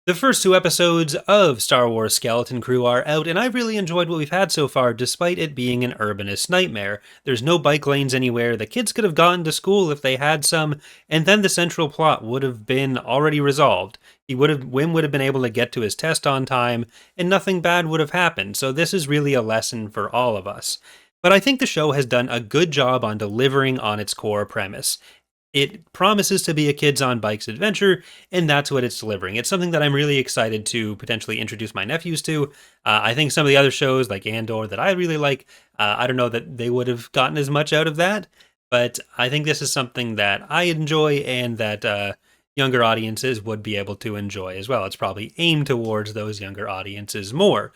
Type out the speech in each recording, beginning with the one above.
The first two episodes of Star Wars Skeleton Crew are out, and I've really enjoyed what we've had so far, despite it being an urbanist nightmare. There's no bike lanes anywhere, the kids could have gotten to school if they had some, and then the central plot would have been already resolved. Wim would have been able to get to his test on time, and nothing bad would have happened, so this is really a lesson for all of us. But I think the show has done a good job on delivering on its core premise. It promises to be a kids on bikes adventure, and that's what it's delivering. It's something that I'm really excited to potentially introduce my nephews to. I think some of the other shows, like Andor, that I really like, I don't know that they would have gotten as much out of that, but I think this is something that I enjoy and that younger audiences would be able to enjoy as well. It's probably aimed towards those younger audiences more.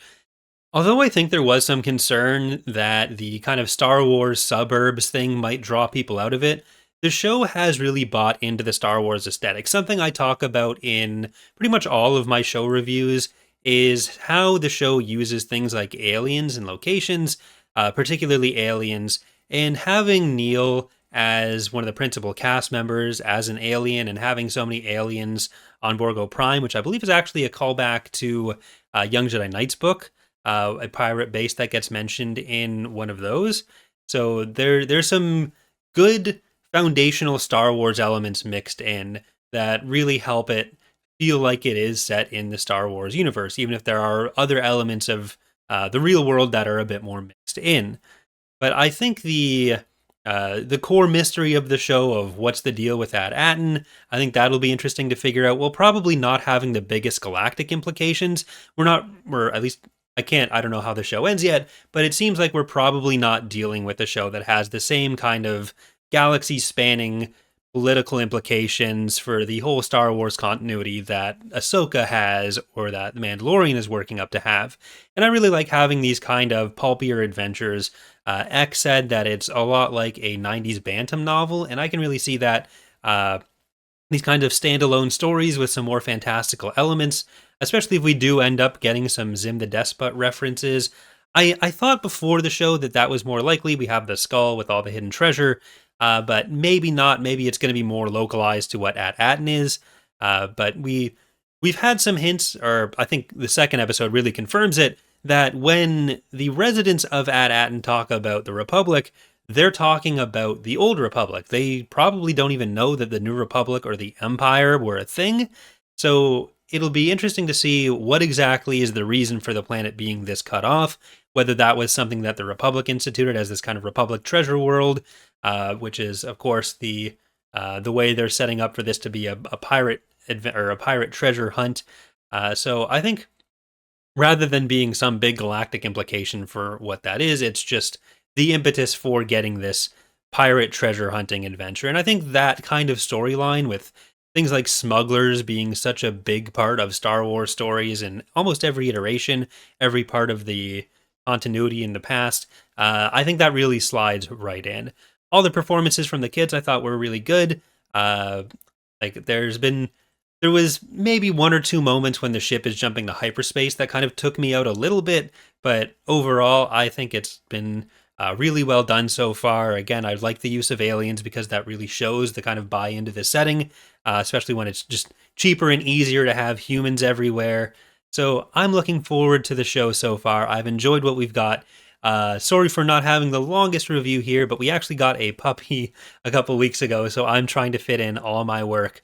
Although I think there was some concern that the kind of Star Wars suburbs thing might draw people out of it, the show has really bought into the Star Wars aesthetic. Something I talk about in pretty much all of my show reviews is how the show uses things like aliens and locations, particularly aliens, and having Neil as one of the principal cast members as an alien and having so many aliens on Borgo Prime, which I believe is actually a callback to Young Jedi Knight's book, a pirate base that gets mentioned in one of those. So there's some good foundational Star Wars elements mixed in that really help it feel like it is set in the Star Wars universe, even if there are other elements of the real world that are a bit more mixed in. But I think the core mystery of the show of what's the deal with Atten, I think that'll be interesting to figure out. Well, probably not having the biggest galactic implications. We're at least I don't know how the show ends yet, but it seems like we're probably not dealing with a show that has the same kind of galaxy spanning political implications for the whole Star Wars continuity that Ahsoka has or that The Mandalorian is working up to have. And I really like having these kind of pulpier adventures. X said that it's a lot like a 90s Bantam novel, and I can really see that. These kind of standalone stories with some more fantastical elements, especially if we do end up getting some Zim the Despot references. I thought before the show that that was more likely. We have the skull with all the hidden treasure, but maybe not. Maybe it's going to be more localized to what Atten is. But we've had some hints, or I think the second episode really confirms it, that when the residents of Atten talk about the Republic, they're talking about the Old Republic. They probably don't even know that the New Republic or the Empire were a thing. So it'll be interesting to see what exactly is the reason for the planet being this cut off, whether that was something that the Republic instituted as this kind of Republic treasure world, which is, of course, the way they're setting up for this to be a pirate or a pirate treasure hunt. So I think rather than being some big galactic implication for what that is, it's just the impetus for getting this pirate treasure hunting adventure. And I think that kind of storyline with things like smugglers being such a big part of Star Wars stories in almost every iteration, every part of the continuity in the past, I think that really slides right in. All the performances from the kids I thought were really good. Like there was maybe one or two moments when the ship is jumping to hyperspace that kind of took me out a little bit, but overall, I think it's been really well done so far. Again, I like the use of aliens because that really shows the kind of buy into the setting, especially when it's just cheaper and easier to have humans everywhere. So I'm looking forward to the show so far. I've enjoyed what we've got. Sorry for not having the longest review here, but we actually got a puppy a couple weeks ago, so I'm trying to fit in all my work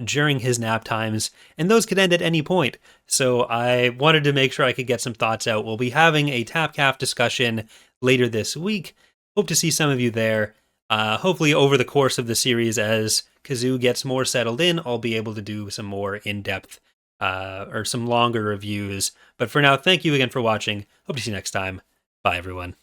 during his nap times, and those could end at any point. So I wanted to make sure I could get some thoughts out. We'll be having a TapCaf discussion later this week. Hope to see some of you there. Hopefully over the course of the series, as Kazoo gets more settled in, I'll be able to do some more in-depth or some longer reviews. But for now, thank you again for watching. Hope to see you next time. Bye, everyone.